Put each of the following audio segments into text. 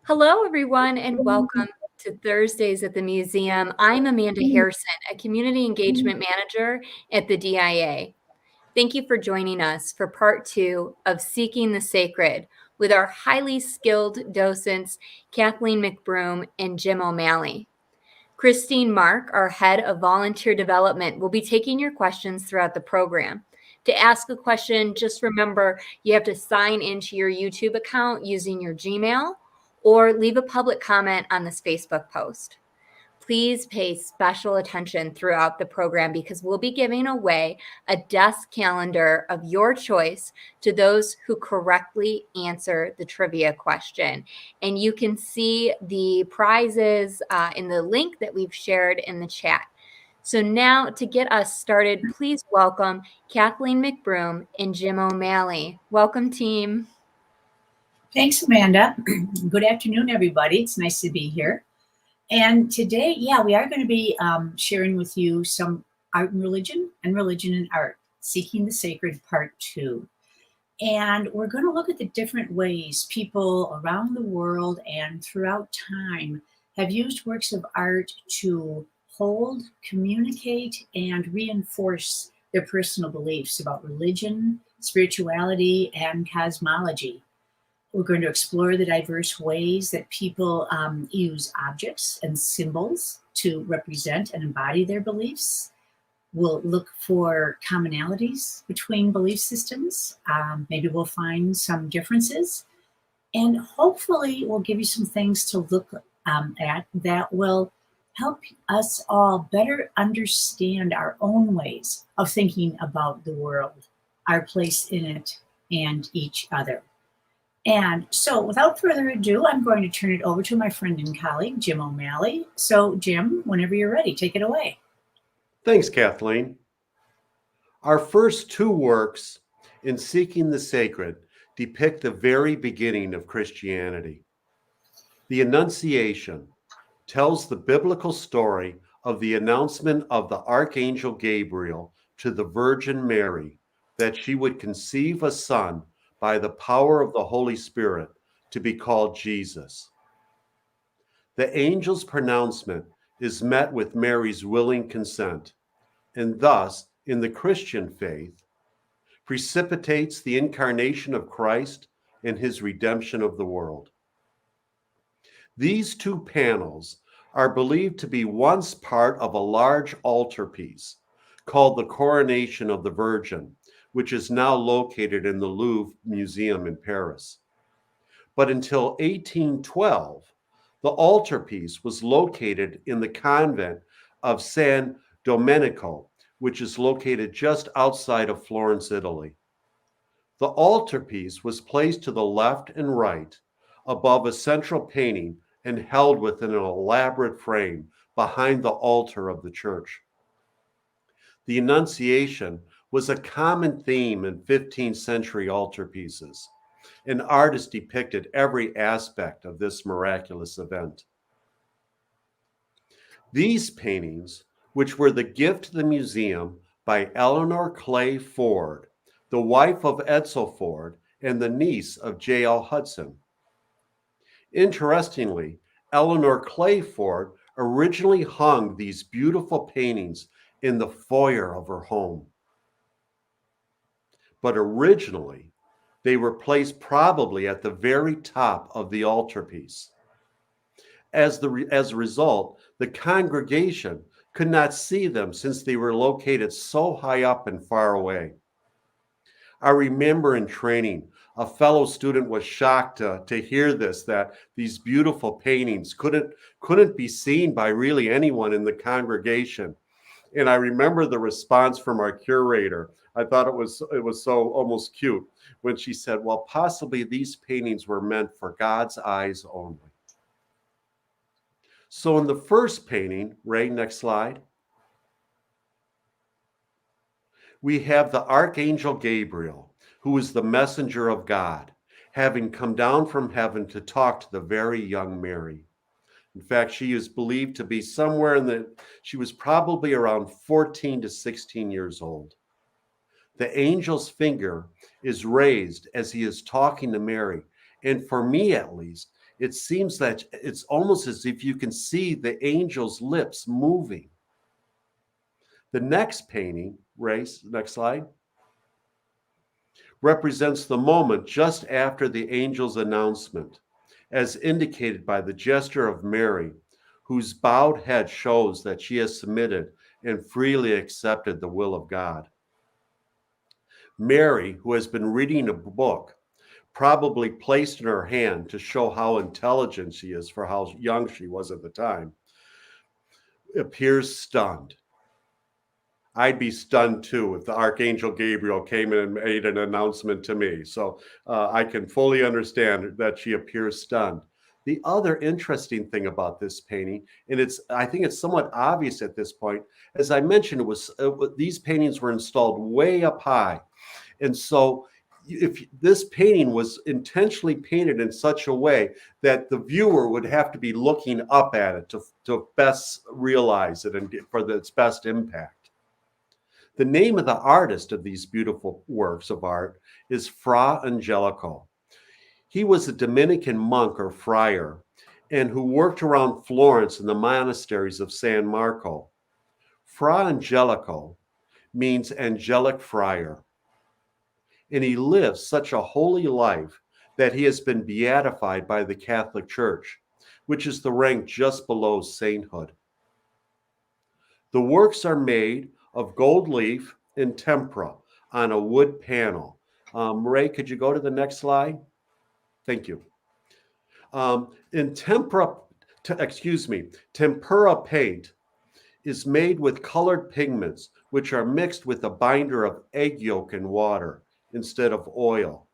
Hello, everyone, and welcome to Thursdays at the Museum. I'm Amanda Harrison, a Community Engagement Manager at the DIA. Thank you for joining us for part 2 of Seeking the Sacred with our highly skilled docents, Kathleen McBroom and Jim O'Malley. Christine Mark, our Head of Volunteer Development, will be taking your questions throughout the program. To ask a question, just remember you have to sign into your YouTube account using your Gmail or leave a public comment on this Facebook post. Please pay special attention throughout the program because we'll be giving away a desk calendar of your choice to those who correctly answer the trivia question. And you can see the prizes in the link that we've shared in the chat. So now to get us started, please welcome Kathleen McBroom and Jim O'Malley. Welcome, team. Thanks, Amanda. Good afternoon, everybody. It's nice to be here. And today, we are going to be sharing with you some art and religion and art, Seeking the Sacred Part 2. And we're going to look at the different ways people around the world and throughout time have used works of art to hold, communicate, and reinforce their personal beliefs about religion, spirituality, and cosmology. We're going to explore the diverse ways that people use objects and symbols to represent and embody their beliefs. We'll look for commonalities between belief systems. Maybe we'll find some differences. And hopefully we'll give you some things to look at that will help us all better understand our own ways of thinking about the world, our place in it, and each other. And so without further ado, I'm going to turn it over to my friend and colleague, Jim O'Malley. So Jim, whenever you're ready, take it away. Thanks, Kathleen. Our first two works in Seeking the Sacred depict the very beginning of Christianity. The Annunciation tells the biblical story of the announcement of the Archangel Gabriel to the Virgin Mary that she would conceive a son by the power of the Holy Spirit to be called Jesus. The angel's pronouncement is met with Mary's willing consent, and thus, in the Christian faith, precipitates the incarnation of Christ and his redemption of the world. These two panels are believed to be once part of a large altarpiece called the Coronation of the Virgin, which is now located in the Louvre Museum in Paris. But until 1812, the altarpiece was located in the convent of San Domenico, which is located just outside of Florence, Italy. The altarpiece was placed to the left and right above a central painting and held within an elaborate frame behind the altar of the church. The Annunciation was a common theme in 15th century altarpieces, and artists depicted every aspect of this miraculous event. These paintings, which were the gift to the museum by Eleanor Clay Ford, the wife of Edsel Ford and the niece of J.L. Hudson. Interestingly, Eleanor Clay Ford originally hung these beautiful paintings in the foyer of her home. But originally, they were placed probably at the very top of the altarpiece. As a result, the congregation could not see them since they were located so high up and far away. I remember in training, a fellow student was shocked to hear this, that these beautiful paintings couldn't be seen by really anyone in the congregation. And I remember the response from our curator. I thought it was so almost cute when she said, well, possibly these paintings were meant for God's eyes only. So in the first painting, Ray, next slide, we have the Archangel Gabriel, who is the messenger of God, having come down from heaven to talk to the very young Mary. In fact, she is believed to be she was probably around 14 to 16 years old. The angel's finger is raised as he is talking to Mary. And for me, at least, It seems that it's almost as if you can see the angel's lips moving. The next painting, Race, next slide, represents the moment just after the angel's announcement, as indicated by the gesture of Mary, whose bowed head shows that she has submitted and freely accepted the will of God. Mary, who has been reading a book, probably placed in her hand to show how intelligent she is for how young she was at the time, appears stunned. I'd be stunned too if the Archangel Gabriel came in and made an announcement to me. So I can fully understand that she appears stunned. The other interesting thing about this painting, and I think it's somewhat obvious at this point, as I mentioned, these paintings were installed way up high. And so if this painting was intentionally painted in such a way that the viewer would have to be looking up at it to best realize it and for its best impact. The name of the artist of these beautiful works of art is Fra Angelico. He was a Dominican monk or friar and who worked around Florence in the monasteries of San Marco. Fra Angelico means angelic friar. And he lives such a holy life that he has been beatified by the Catholic Church, which is the rank just below sainthood. The works are made of gold leaf and tempera on a wood panel. Ray, could you go to the next slide? Thank you. Tempera paint is made with colored pigments, which are mixed with a binder of egg yolk and water instead of oil.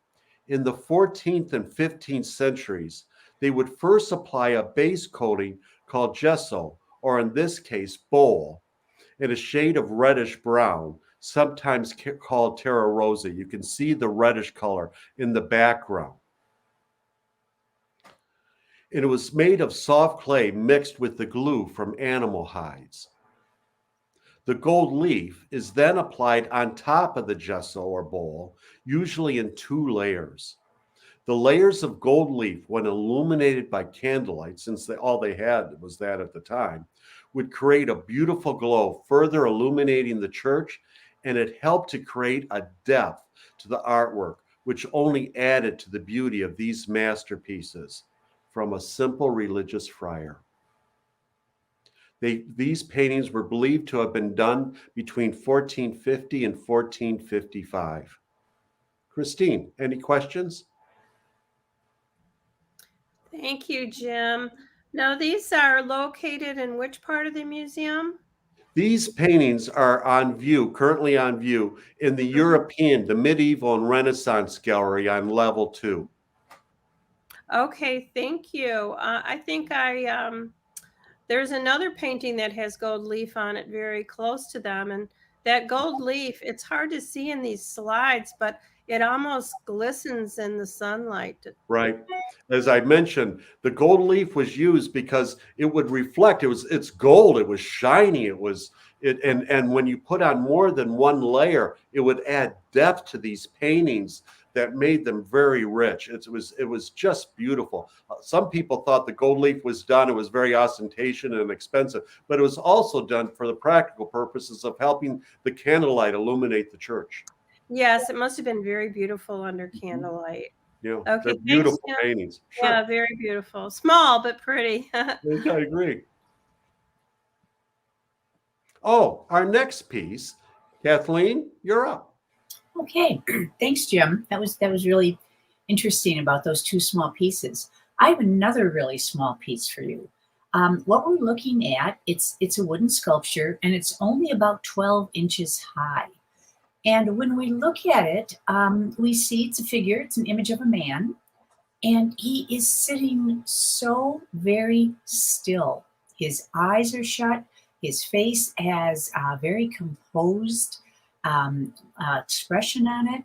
In the 14th and 15th centuries, they would first apply a base coating called gesso, or in this case, bole, in a shade of reddish brown, sometimes called terra rosa. You can see the reddish color in the background. And it was made of soft clay mixed with the glue from animal hides. The gold leaf is then applied on top of the gesso or bole, usually in 2 layers. The layers of gold leaf, when illuminated by candlelight, since all they had was that at the time, would create a beautiful glow, further illuminating the church, and it helped to create a depth to the artwork, which only added to the beauty of these masterpieces from a simple religious friar. These paintings were believed to have been done between 1450 and 1455. Christine, any questions? Thank you, Jim. Now, these are located in which part of the museum? These paintings are currently on view in the European, the Medieval and Renaissance Gallery on level 2. Okay, thank you. I think there's another painting that has gold leaf on it very close to them. And that gold leaf, it's hard to see in these slides, but it almost glistens in the sunlight. Right. As I mentioned, the gold leaf was used because it would reflect. It's gold. It was shiny. And when you put on more than one layer, it would add depth to these paintings that made them very rich. It was just beautiful. Some people thought the gold leaf was done. It was very ostentatious and expensive, but it was also done for the practical purposes of helping the candlelight illuminate the church. Yes, it must have been very beautiful under candlelight. Yeah, Okay, they're thanks, beautiful Jim. paintings. Sure. Yeah, very beautiful. Small, but pretty. I agree. Oh, our next piece, Kathleen, you're up. Okay, thanks, Jim. That was really interesting about those 2 small pieces. I have another really small piece for you. What we're looking at, it's a wooden sculpture, and it's only about 12 inches high. And when we look at it, we see it's a figure. It's an image of a man, and he is sitting so very still. His eyes are shut. His face has a very composed expression on it.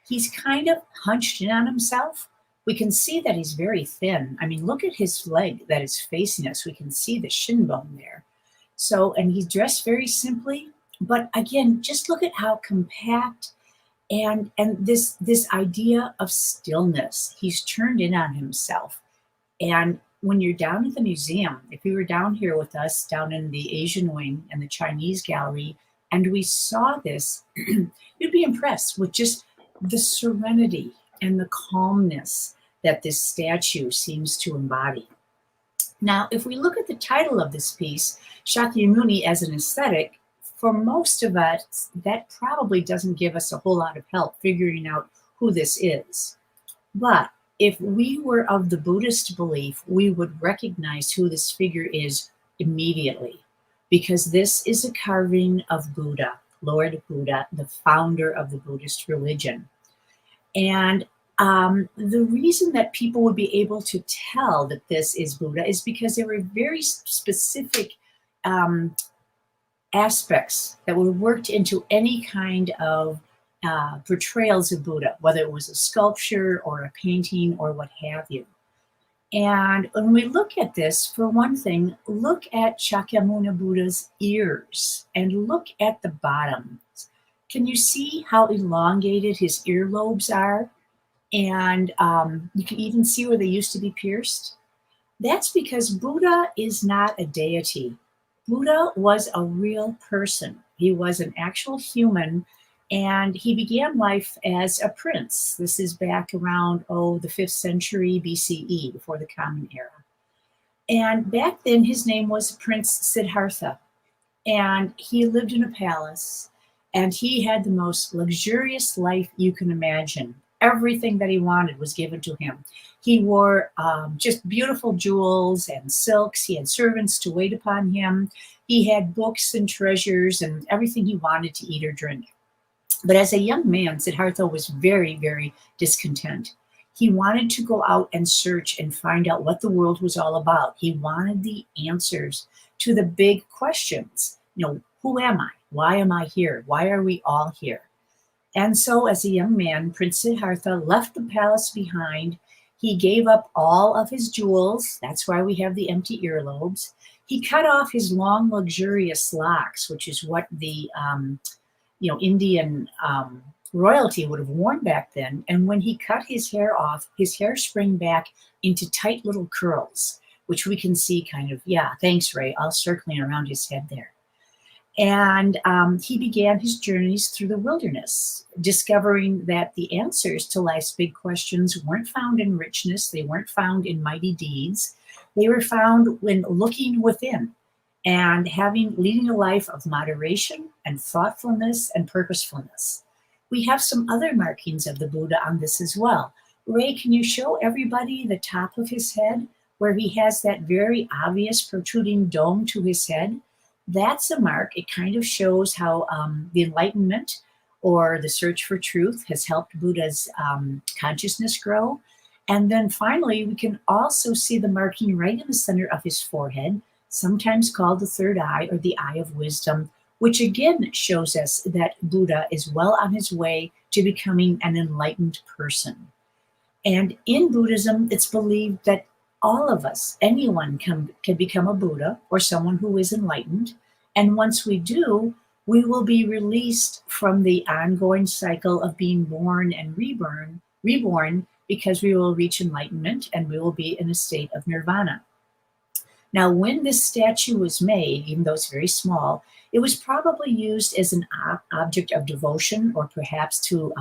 He's kind of hunched in on himself. We can see that he's very thin. I mean, look at his leg that is facing us. We can see the shin bone there. So, and he's dressed very simply. But again, just look at how compact and this idea of stillness. He's turned in on himself. And when you're down at the museum, if you were down here with us, down in the Asian wing and the Chinese gallery, and we saw this, you'd be impressed with just the serenity and the calmness that this statue seems to embody. Now, if we look at the title of this piece, Shakyamuni as an aesthetic, for most of us, that probably doesn't give us a whole lot of help figuring out who this is. But if we were of the Buddhist belief, we would recognize who this figure is immediately, because this is a carving of Buddha, Lord Buddha, the founder of the Buddhist religion. And the reason that people would be able to tell that this is Buddha is because there were very specific aspects that were worked into any kind of portrayals of Buddha, whether it was a sculpture or a painting or what have you. And when we look at this, for one thing, look at Shakyamuni Buddha's ears and look at the bottom. Can you see how elongated his earlobes are? And you can even see where they used to be pierced. That's because Buddha is not a deity. Buddha was a real person. He was an actual human, and he began life as a prince. This is back around, the 5th century BCE, before the Common Era. And back then, his name was Prince Siddhartha, and he lived in a palace, and he had the most luxurious life you can imagine. Everything that he wanted was given to him. He wore just beautiful jewels and silks. He had servants to wait upon him. He had books and treasures and everything he wanted to eat or drink. But as a young man, Siddhartha was very, very discontent. He wanted to go out and search and find out what the world was all about. He wanted the answers to the big questions. Who am I? Why am I here? Why are we all here? And so as a young man, Prince Siddhartha left the palace behind. He gave up all of his jewels. That's why we have the empty earlobes. He cut off his long, luxurious locks, which is what the Indian royalty would have worn back then. And when he cut his hair off, his hair sprang back into tight little curls, which we can see kind of, thanks, Ray, all circling around his head there. And he began his journeys through the wilderness, discovering that the answers to life's big questions weren't found in richness. They weren't found in mighty deeds. They were found when looking within and leading a life of moderation and thoughtfulness and purposefulness. We have some other markings of the Buddha on this as well. Ray, can you show everybody the top of his head where he has that very obvious protruding dome to his head? That's a mark. It kind of shows how the Enlightenment or the search for truth has helped Buddha's consciousness grow. And then finally, we can also see the marking right in the center of his forehead, sometimes called the third eye or the eye of wisdom, which again shows us that Buddha is well on his way to becoming an enlightened person. And in Buddhism, it's believed that all of us, anyone can become a Buddha or someone who is enlightened. And once we do, we will be released from the ongoing cycle of being born and reborn, because we will reach enlightenment and we will be in a state of nirvana. Now, when this statue was made, even though it's very small, it was probably used as an object of devotion, or perhaps to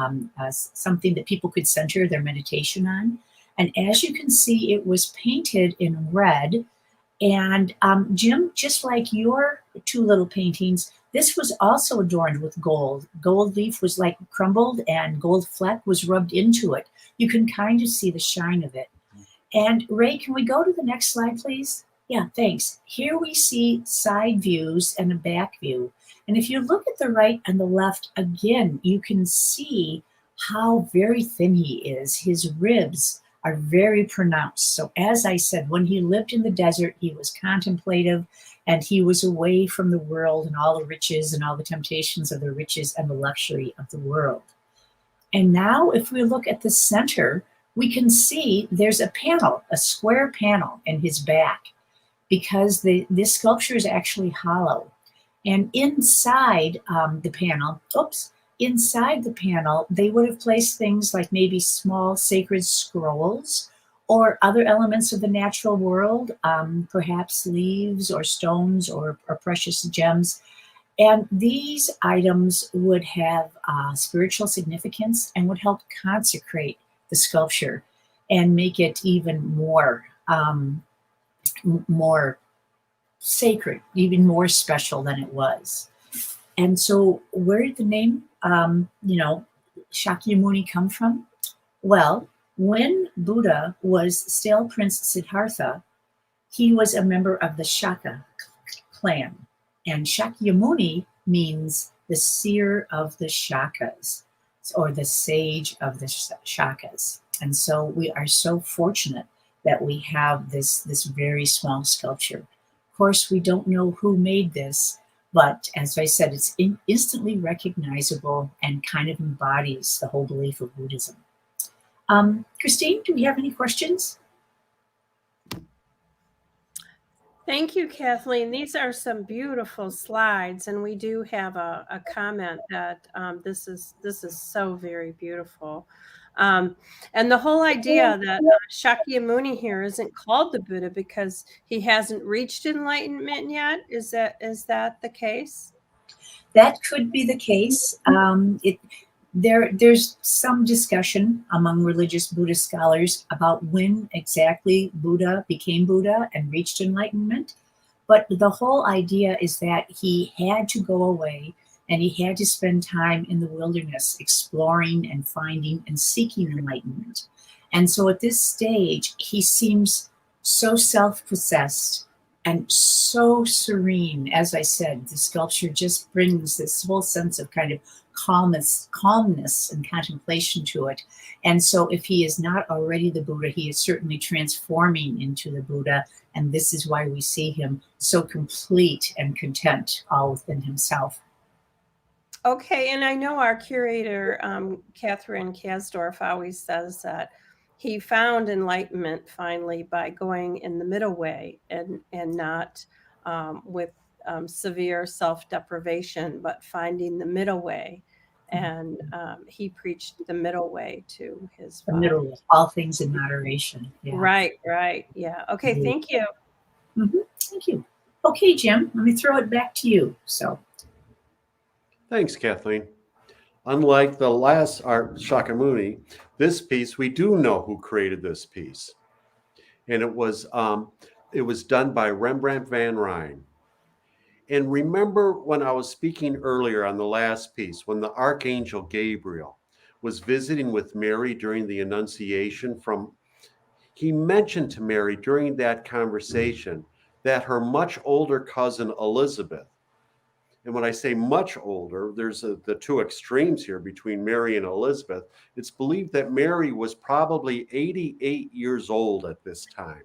something that people could center their meditation on. And as you can see, it was painted in red. And Jim, just like your two little paintings, this was also adorned with gold. Gold leaf was like crumbled and gold fleck was rubbed into it. You can kind of see the shine of it. And Ray, can we go to the next slide, please? Yeah, thanks. Here we see side views and a back view. And if you look at the right and the left, again, you can see how very thin he is. His ribs are very pronounced. So as I said, when he lived in the desert, he was contemplative and he was away from the world and all the riches and all the temptations of the riches and the luxury of the world. And now if we look at the center, we can see there's a panel, a square panel in his back, because this sculpture is actually hollow. And inside the panel, inside the panel, they would have placed things like maybe small sacred scrolls or other elements of the natural world, perhaps leaves or stones or precious gems. And these items would have spiritual significance and would help consecrate the sculpture and make it even more sacred, even more special than it was. And so, where did the name, Shakyamuni come from? Well, when Buddha was still Prince Siddhartha, he was a member of the Shaka clan. And Shakyamuni means the seer of the Shakas, or the sage of the Shakas. And so we are so fortunate that we have this very small sculpture. Of course, we don't know who made this, but as I said, it's instantly recognizable and kind of embodies the whole belief of Buddhism. Christine, do we have any questions? Thank you, Kathleen. These are some beautiful slides, and we do have a comment that this is so very beautiful. And the whole idea that Shakyamuni here isn't called the Buddha because he hasn't reached enlightenment yet. Is that the case? That could be the case. There's some discussion among religious Buddhist scholars about when exactly Buddha became Buddha and reached enlightenment. But the whole idea is that he had to go away and he had to spend time in the wilderness exploring and finding and seeking enlightenment. And so at this stage, he seems so self-possessed and so serene. As I said, the sculpture just brings this whole sense of kind of calmness and contemplation to it. And so if he is not already the Buddha, he is certainly transforming into the Buddha. And this is why we see him so complete and content all within himself. Okay, and I know our curator, Catherine Kasdorf, always says that he found enlightenment finally by going in the middle way and not with severe self-deprivation, but finding the middle way. And he preached the middle way to his The middle way, all things in moderation. Yeah. Right. Yeah. Okay, Indeed. thank you. Mm-hmm. Thank you. Okay, Jim, let me throw it back to you. So, Thanks, Kathleen. Unlike the last art, Shakyamuni, this piece, we do know who created this piece. And it was done by Rembrandt van Rijn. And remember when I was speaking earlier on the last piece, when the Archangel Gabriel was visiting with Mary during the Annunciation, he mentioned to Mary during that conversation that her much older cousin Elizabeth, and when I say much older, there's the two extremes here between Mary and Elizabeth. It's believed that Mary was probably 88 years old at this time.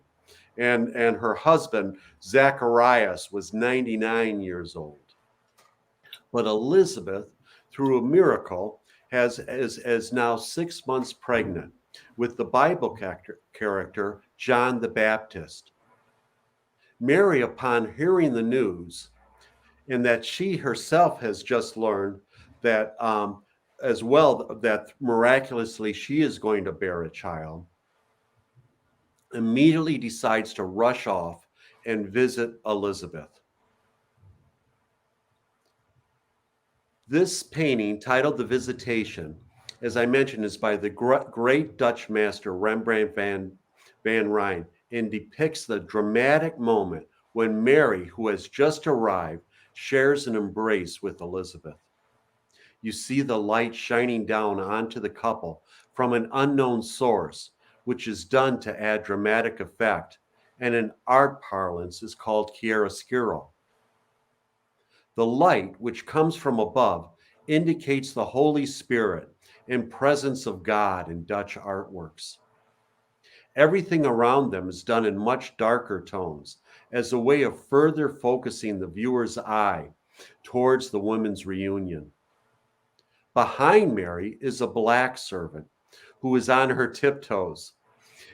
And her husband, Zacharias, was 99 years old. But Elizabeth, through a miracle, is now 6 months pregnant with the Bible character John the Baptist. Mary, upon hearing the news, and that she herself has just learned that as well, that miraculously she is going to bear a child, immediately decides to rush off and visit Elizabeth. This painting, titled The Visitation, as I mentioned, is by the great Dutch master Rembrandt van Rijn, and depicts the dramatic moment when Mary, who has just arrived, shares an embrace with Elizabeth. You see the light chining down onto the couple from an unknown source, which is done to add dramatic effect, and in art parlance is called chiaroscuro. The light, which comes from above, indicates the Holy Spirit and presence of God in Dutch artworks. Everything around them is done in much darker tones as a way of further focusing the viewer's eye towards the women's reunion. Behind Mary is a black servant who is on her tiptoes,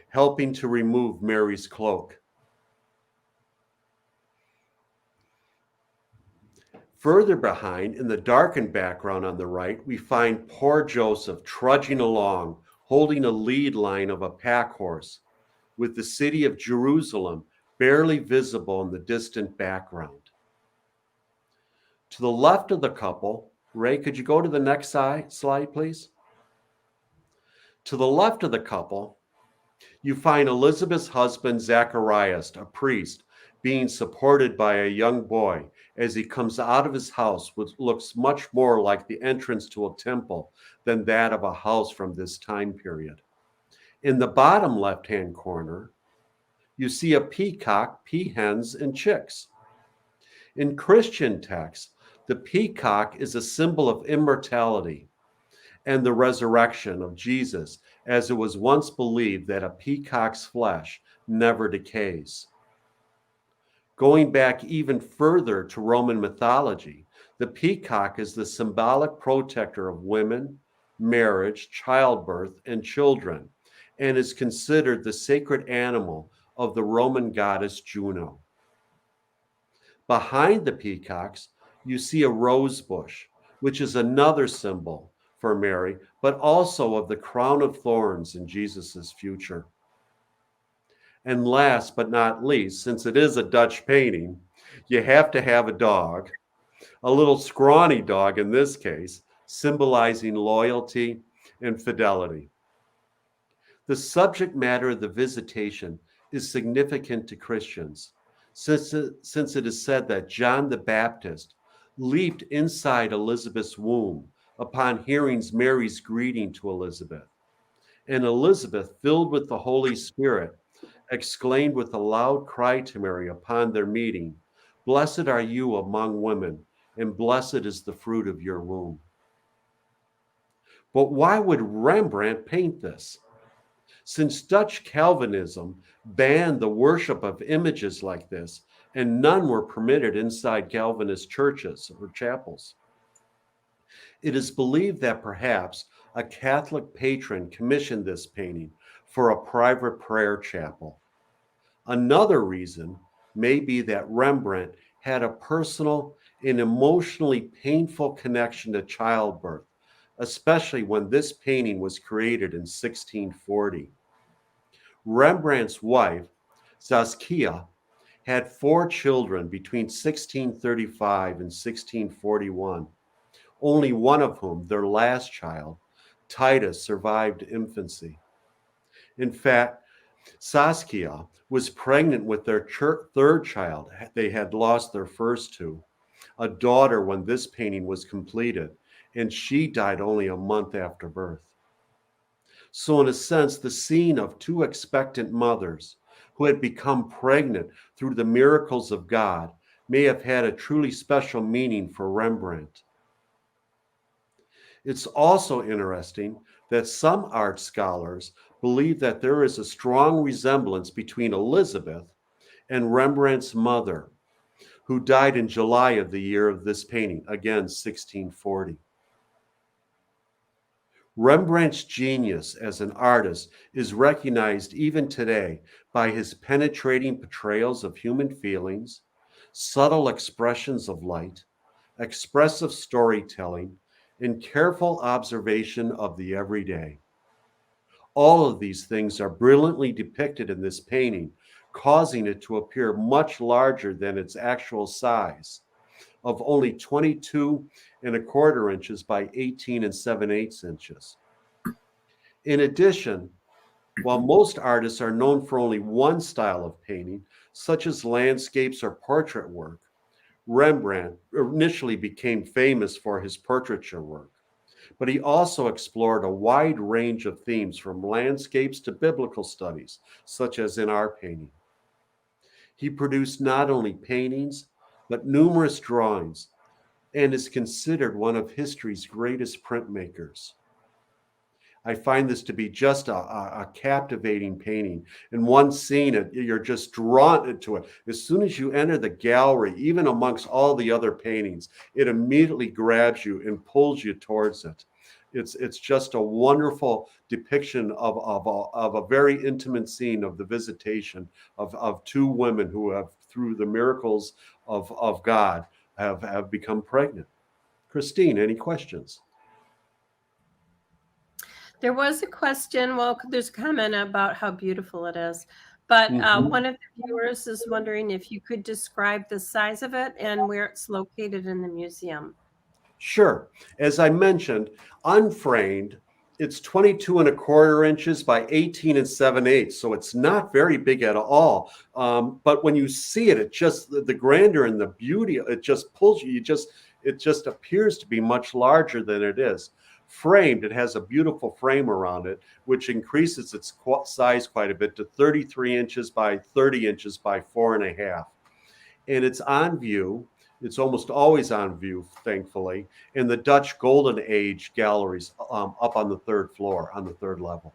helping to remove Mary's cloak. Further behind, in the darkened background on the right, we find poor Joseph trudging along, holding a lead line of a pack horse, with the city of Jerusalem barely visible in the distant background. To the left of the couple, Ray, could you go to the next slide, please? To the left of the couple, you find Elizabeth's husband, Zacharias, a priest, being supported by a young boy as he comes out of his house, which looks much more like the entrance to a temple than that of a house from this time period. In the bottom left-hand corner, you see a peacock, peahens, and chicks. In Christian texts, the peacock is a symbol of immortality and the resurrection of Jesus, as it was once believed that a peacock's flesh never decays. Going back even further to Roman mythology, the peacock is the symbolic protector of women, marriage, childbirth, and children, and is considered the sacred animal of the Roman goddess Juno. Behind the peacocks, you see a rose bush, which is another symbol for Mary, but also of the crown of thorns in Jesus's future. And last but not least, since it is a Dutch painting, you have to have a dog, a little scrawny dog in this case, symbolizing loyalty and fidelity. The subject matter of the Visitation is significant to Christians, since it is said that John the Baptist leaped inside Elizabeth's womb upon hearing Mary's greeting to Elizabeth. And Elizabeth, filled with the Holy Spirit, exclaimed with a loud cry to Mary upon their meeting, "Blessed are you among women, and blessed is the fruit of your womb." But why would Rembrandt paint this? Since Dutch Calvinism banned the worship of images like this, and none were permitted inside Calvinist churches or chapels. It is believed that perhaps a Catholic patron commissioned this painting for a private prayer chapel. Another reason may be that Rembrandt had a personal and emotionally painful connection to childbirth, especially when this painting was created in 1640. Rembrandt's wife, Saskia, had 4 children between 1635 and 1641, only one of whom, their last child, Titus, survived infancy. In fact, Saskia was pregnant with their third child. They had lost their first 2, a daughter, when this painting was completed, and she died only a month after birth. So in a sense, the scene of 2 expectant mothers who had become pregnant through the miracles of God may have had a truly special meaning for Rembrandt. It's also interesting that some art scholars believe that there is a strong resemblance between Elizabeth and Rembrandt's mother, who died in July of the year of this painting, again 1640. Rembrandt's genius as an artist is recognized even today by his penetrating portrayals of human feelings, subtle expressions of light, expressive storytelling, and careful observation of the everyday. All of these things are brilliantly depicted in this painting, causing it to appear much larger than its actual size of only 22¼ inches by 18 7/8 inches. In addition, while most artists are known for only one style of painting, such as landscapes or portrait work, Rembrandt initially became famous for his portraiture work, but he also explored a wide range of themes from landscapes to biblical studies, such as in our painting. He produced not only paintings, but numerous drawings, and is considered one of history's greatest printmakers. I find this to be just a captivating painting. In one scene, you're just drawn into it. As soon as you enter the gallery, even amongst all the other paintings, it immediately grabs you and pulls you towards it. It's just a wonderful depiction of a very intimate scene of the visitation of 2 women who have, through the miracles of God, have become pregnant. Christine, any questions? There was a question. Well, there's a comment about how beautiful it is. But Mhm. one of the viewers is wondering if you could describe the size of it and where it's located in the museum. Sure. As I mentioned, unframed, it's 22 and a quarter inches by 18 and 7/8. So it's not very big at all. But when you see it, it just, the grandeur and the beauty, it just pulls you. It just appears to be much larger than it is. Framed, it has a beautiful frame around it, which increases its size quite a bit to 33 inches by 30 inches by 4.5. And it's on view. It's almost always on view, thankfully, in the Dutch Golden Age galleries up on the third floor, on the third level.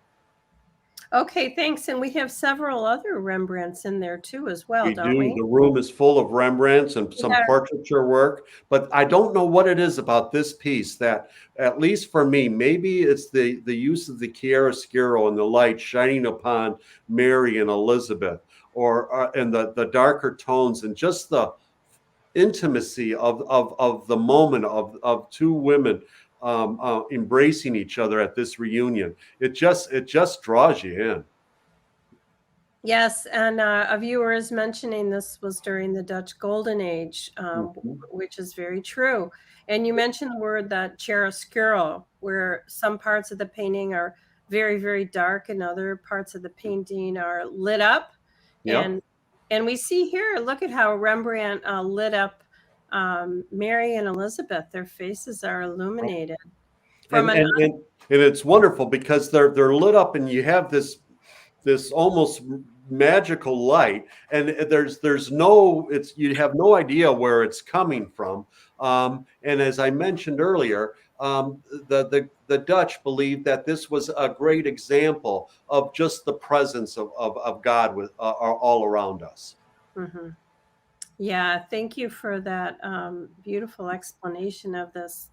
Okay, thanks. And we have several other Rembrandts in there too, as well, We don't do. we? The room is full of Rembrandts and some Yeah. portraiture work, but I don't know what it is about this piece that, at least for me, maybe it's the use of the chiaroscuro and the light shining upon Mary and Elizabeth, or and the darker tones and just the intimacy of the moment of two women embracing each other at this reunion. It just draws you in. Yes, and a viewer is mentioning this was during the Dutch Golden Age, Mhm. which is very true. And you mentioned the word that chiaroscuro, where some parts of the painting are very, very dark, and other parts of the painting are lit up. Yep. And we see here, look at how Rembrandt lit up Mary and Elizabeth. Their faces are illuminated from and an. and and, and it's wonderful because they're lit up, and you have this almost magical light, and there's no, it's, you have no idea where it's coming from. And as I mentioned earlier, the Dutch believed that this was a great example of just the presence of God with all around us. Mhm. Yeah, thank you for that beautiful explanation of this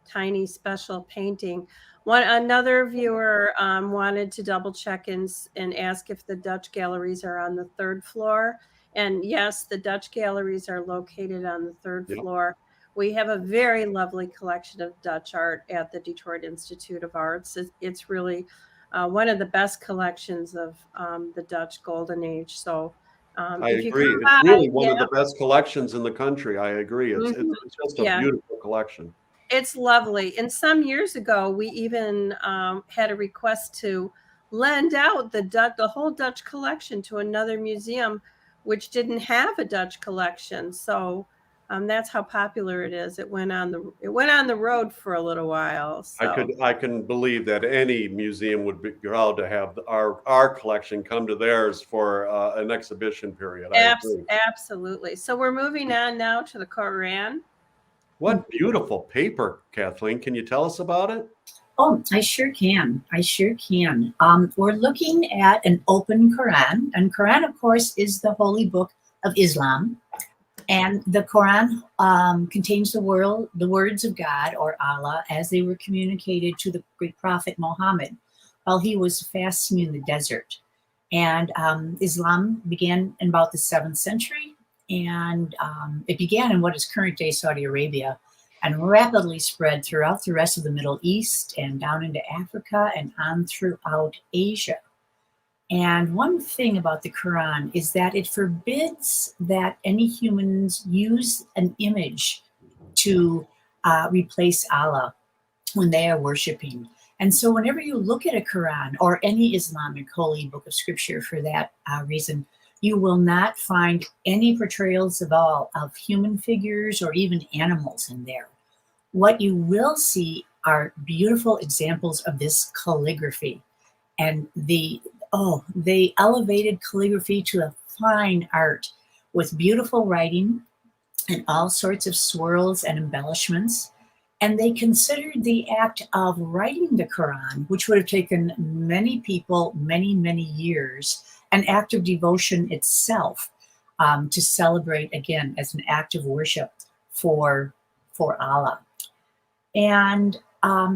tiny special painting. One another viewer wanted to double check and ask if the Dutch galleries are on the third floor. And yes, the Dutch galleries are located on the third Yep. floor. We have a very lovely collection of Dutch art at the Detroit Institute of Arts. It's really one of the best collections of the Dutch Golden Age. So I if you agree. come It's by, really one of the best collections in the country. I agree. Mhm. It's just a Yeah, beautiful collection. it's lovely. And some years ago, we even had a request to lend out the whole Dutch collection to another museum, which didn't have a Dutch collection. So that's how popular it is. It went on the road for a little while. So I can believe that any museum would be proud to have our collection come to theirs for an exhibition period. I agree. absolutely. So we're moving on now to the Koran. What beautiful paper, Kathleen. Can you tell us about it? Oh, I sure can. I sure can. We're looking at an open Quran, and Quran, of course, is the holy book of Islam. And the Quran contains the words of God, or Allah, as they were communicated to the great prophet Muhammad while he was fasting in the desert. And Islam began in about the 7th century, and it began in what is current day Saudi Arabia, and rapidly spread throughout the rest of the Middle East and down into Africa and on throughout Asia. And one thing about the Quran is that it forbids that any humans use an image to replace Allah when they are worshiping. And so whenever you look at a Quran or any Islamic holy book of scripture for that reason, you will not find any portrayals at all of human figures or even animals in there. What you will see are beautiful examples of this calligraphy. And they elevated calligraphy to a fine art with beautiful writing and all sorts of swirls and embellishments. And they considered the act of writing the Quran, which would have taken many people many, many years, an act of devotion itself, to celebrate, again, as an act of worship for Allah. And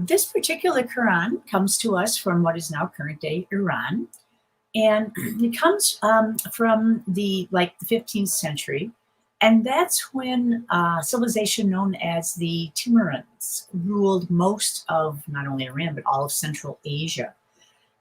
this particular Quran comes to us from what is now current day Iran. And it comes from the 15th century. And that's when civilization known as the Timurids ruled most of not only Iran, but all of Central Asia.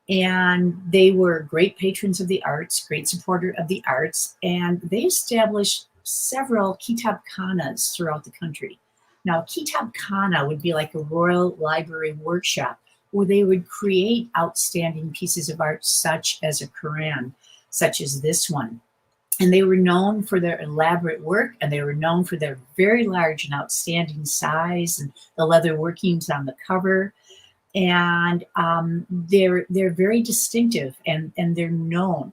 And they were great patrons of the arts, great supporter of the arts, and they established several kitab khanas throughout the country. Now, kitab khana would be like a royal library workshop where they would create outstanding pieces of art, such as a Quran, such as this one. And they were known for their elaborate work, and they were known for their very large and outstanding size and the leather workings on the cover. And they're very distinctive, and they're known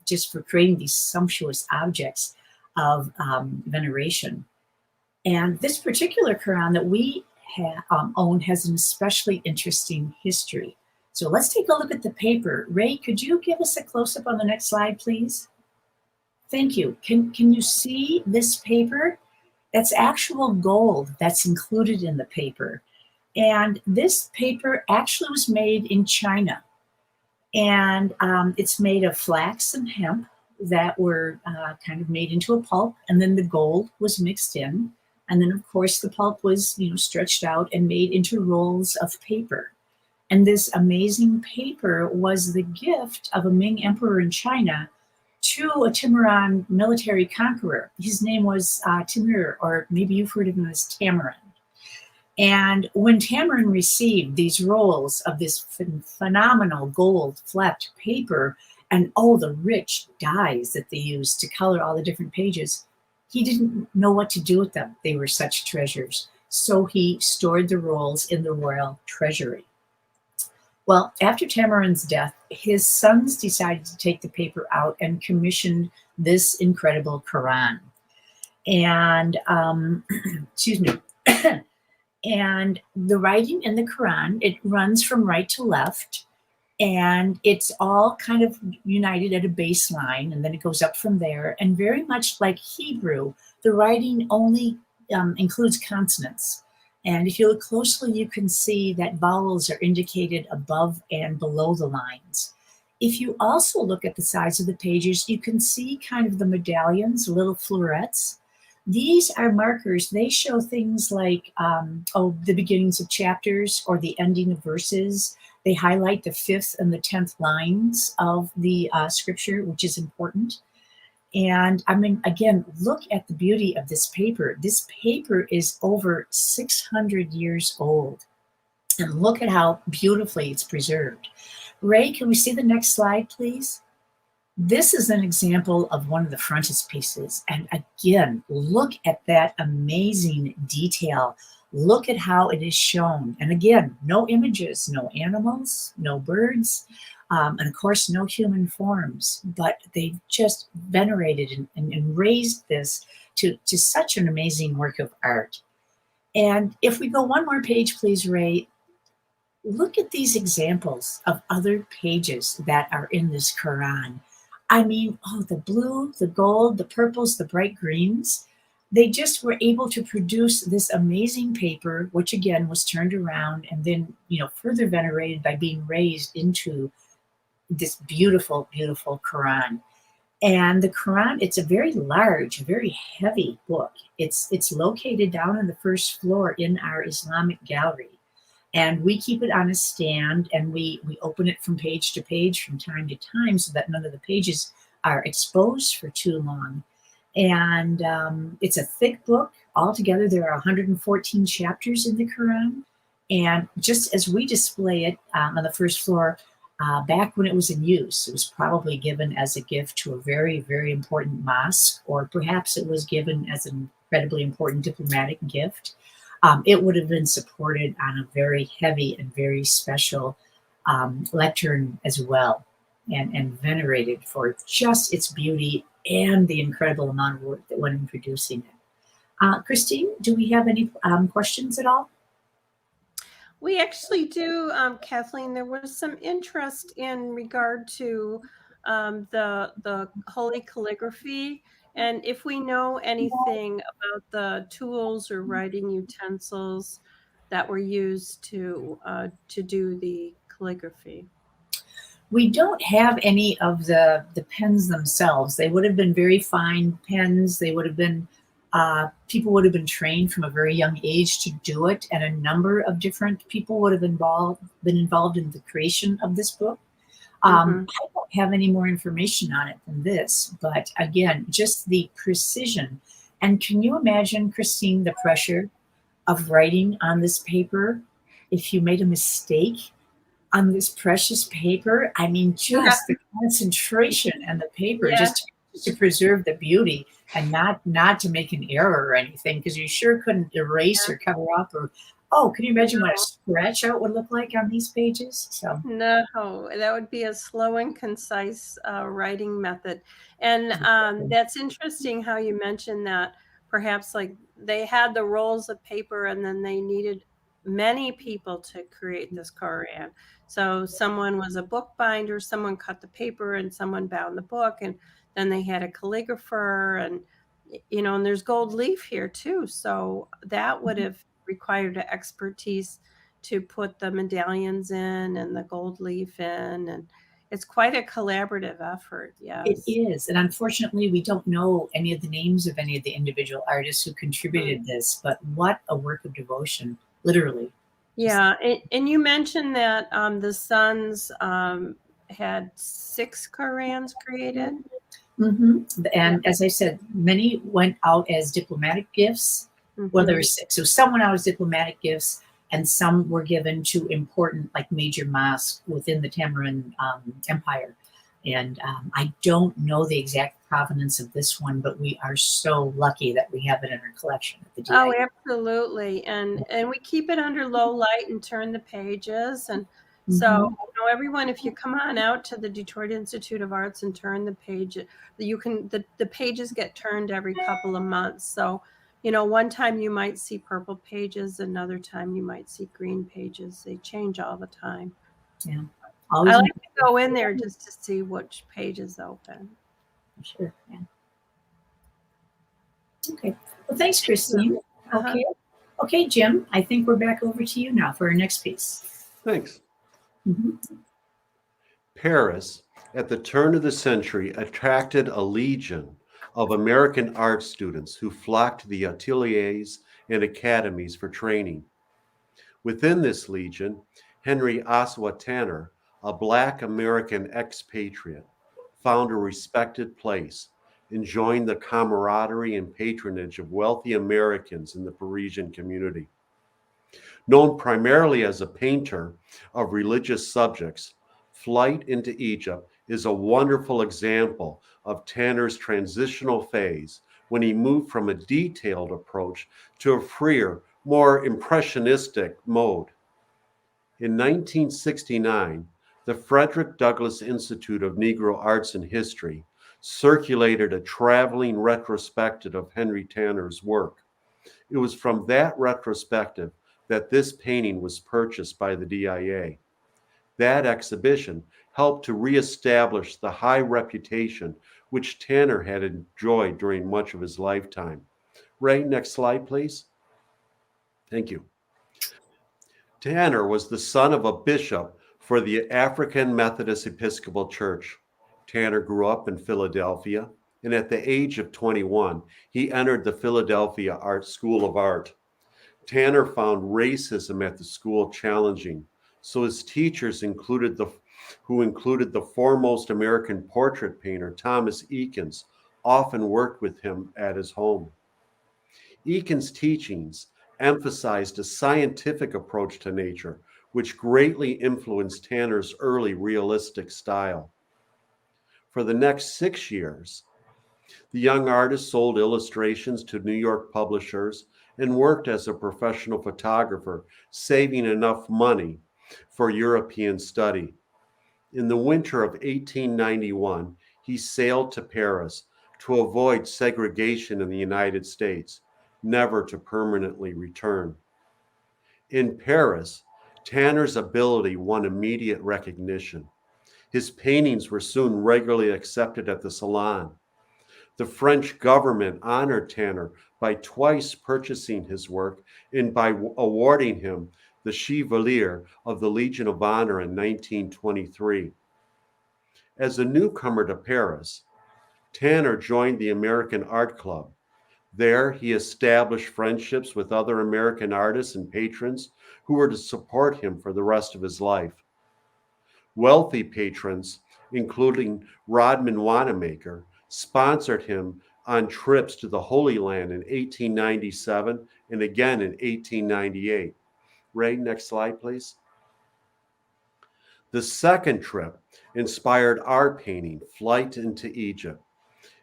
just for creating these sumptuous objects of veneration. And this particular Quran that we own has an especially interesting history. So let's take a look at the paper. Ray, could you give us a close-up on the next slide, please? Thank you. Can you see this paper? That's actual gold that's included in the paper. And this paper actually was made in China. And it's made of flax and hemp that were kind of made into a pulp. And then the gold was mixed in. And then, of course, the pulp was, stretched out and made into rolls of paper. And this amazing paper was the gift of a Ming emperor in China to a Timurid military conqueror. His name was Timur, or maybe you've heard of him as Tamarin. And when Tamarin received these rolls of this phenomenal gold flecked paper and all the rich dyes that they used to color all the different pages, he didn't know what to do with them. They were such treasures. So he stored the rolls in the royal treasury. Well, after Tamarin's death, his sons decided to take the paper out and commissioned this incredible Quran. And, excuse me, and the writing in the Quran, it runs from right to left, and it's all kind of united at a baseline, and then it goes up from there. And very much like Hebrew, the writing only includes consonants. And if you look closely, you can see that vowels are indicated above and below the lines. If you also look at the sides of the pages, you can see kind of the medallions, little florets. These are markers. They show things like, the beginnings of chapters or the ending of verses. They highlight the 5th and the 10th lines of the scripture, which is important. And I mean, again, look at the beauty of this paper. This paper is over 600 years old. And look at how beautifully it's preserved. Ray, can we see the next slide, please? This is an example of one of the frontispieces. And again, look at that amazing detail. Look at how it is shown. And again, no images, no animals, no birds, and of course, no human forms. But they just venerated and raised this to such an amazing work of art. And if we go one more page, please, Ray, look at these examples of other pages that are in this Quran. I mean, the blue, the gold, the purples, the bright greens, they just were able to produce this amazing paper, which again was turned around and then, further venerated by being raised into this beautiful, beautiful Quran. And the Quran, it's a very large, very heavy book. It's located down on the first floor in our Islamic gallery. And we keep it on a stand, and we open it from page to page from time to time so that none of the pages are exposed for too long. And it's a thick book. Altogether, there are 114 chapters in the Quran. And just as we display it on the first floor, back when it was in use, it was probably given as a gift to a very, very important mosque, or perhaps it was given as an incredibly important diplomatic gift. It would have been supported on a very heavy and very special lectern as well, and venerated for just its beauty and the incredible amount of work that went in producing it. Christine, do we have any questions at all? We actually do, Kathleen. There was some interest in regard to the holy calligraphy, and if we know anything about the tools or writing utensils that were used to do the calligraphy. We don't have any of the pens themselves. They would have been very fine pens. They would have been People would have been trained from a very young age to do it, and a number of different people would have been involved in the creation of this book. Mhm. I don't have any more information on it than this, but again, just the precision. And can you imagine, Christine, the pressure of writing on this paper if you made a mistake on this precious paper? I mean, Yeah. just the concentration and the paper Yeah. just to preserve the beauty and not to make an error or anything, because you sure couldn't erase or cover up or, oh, can you imagine what a scratch out would look like on these pages? So No, that would be a slow and concise writing method. And that's interesting how you mentioned that perhaps like they had the rolls of paper and then they needed many people to create this Koran. So someone was a bookbinder, someone cut the paper, and someone bound the book, and then they had a calligrapher, and and there's gold leaf here too. So that would have required expertise to put the medallions in and the gold leaf in, and it's quite a collaborative effort. it Yes. is. And unfortunately, we don't know any of the names of any of the individual artists who contributed this, but what a work of devotion, literally. Yeah, and you mentioned that the sons had 6 Korans created. And as I said, many went out as diplomatic gifts. Well, there were Mhm. 6. So some went out as diplomatic gifts, and some were given to important, like major mosques within the Tamarine Empire. And I don't know the exact provenance of this one, but we are so lucky that we have it in our collection at the Oh, DIA. absolutely, and we keep it under low light and turn the pages, and so, Mhm. everyone, if you come on out to the Detroit Institute of Arts and turn the page, you can the pages get turned every couple of months, so, one time you might see purple pages, another time you might see green pages, they change all the time. Yeah, I always like to go in there just to see which page is open. sure. Yeah. Okay. Well, thanks, Thank you. Christine. Uh-huh. Okay. Okay, Jim, I think we're back over to you now for our next piece. Thanks. Mhm. Paris, at the turn of the century, attracted a legion of American art students who flocked to the ateliers and academies for training. Within this legion, Henry Oswa Tanner, a Black American expatriate, found a respected place, enjoying the camaraderie and patronage of wealthy Americans in the Parisian community. Known primarily as a painter of religious subjects, Flight into Egypt is a wonderful example of Tanner's transitional phase when he moved from a detailed approach to a freer, more impressionistic mode. In 1969, the Frederick Douglass Institute of Negro Arts and History circulated a traveling retrospective of Henry Tanner's work. It was from that retrospective that this painting was purchased by the DIA. That exhibition helped to reestablish the high reputation which Tanner had enjoyed during much of his lifetime. Ray, next slide, please. Thank you. Tanner was the son of a bishop for the African Methodist Episcopal Church. Tanner grew up in Philadelphia, and at the age of 21, he entered the Philadelphia Art School of Art. Tanner found racism at the school challenging, so his teachers included the foremost American portrait painter, Thomas Eakins, often worked with him at his home. Eakins' teachings emphasized a scientific approach to nature, which greatly influenced Tanner's early realistic style. For the next 6 years, the young artist sold illustrations to New York publishers and worked as a professional photographer, saving enough money for European study. In the winter of 1891, he sailed to Paris to avoid segregation in the United States, never to permanently return. In Paris, Tanner's ability won immediate recognition. His paintings were soon regularly accepted at the Salon. The French government honored Tanner by twice purchasing his work and by awarding him the Chevalier of the Legion of Honor in 1923. As a newcomer to Paris, Tanner joined the American Art Club. There, he established friendships with other American artists and patrons who were to support him for the rest of his life. Wealthy patrons, including Rodman Wanamaker, sponsored him on trips to the Holy Land in 1897 and again in 1898. Ray, next slide, please. The second trip inspired our painting, Flight into Egypt.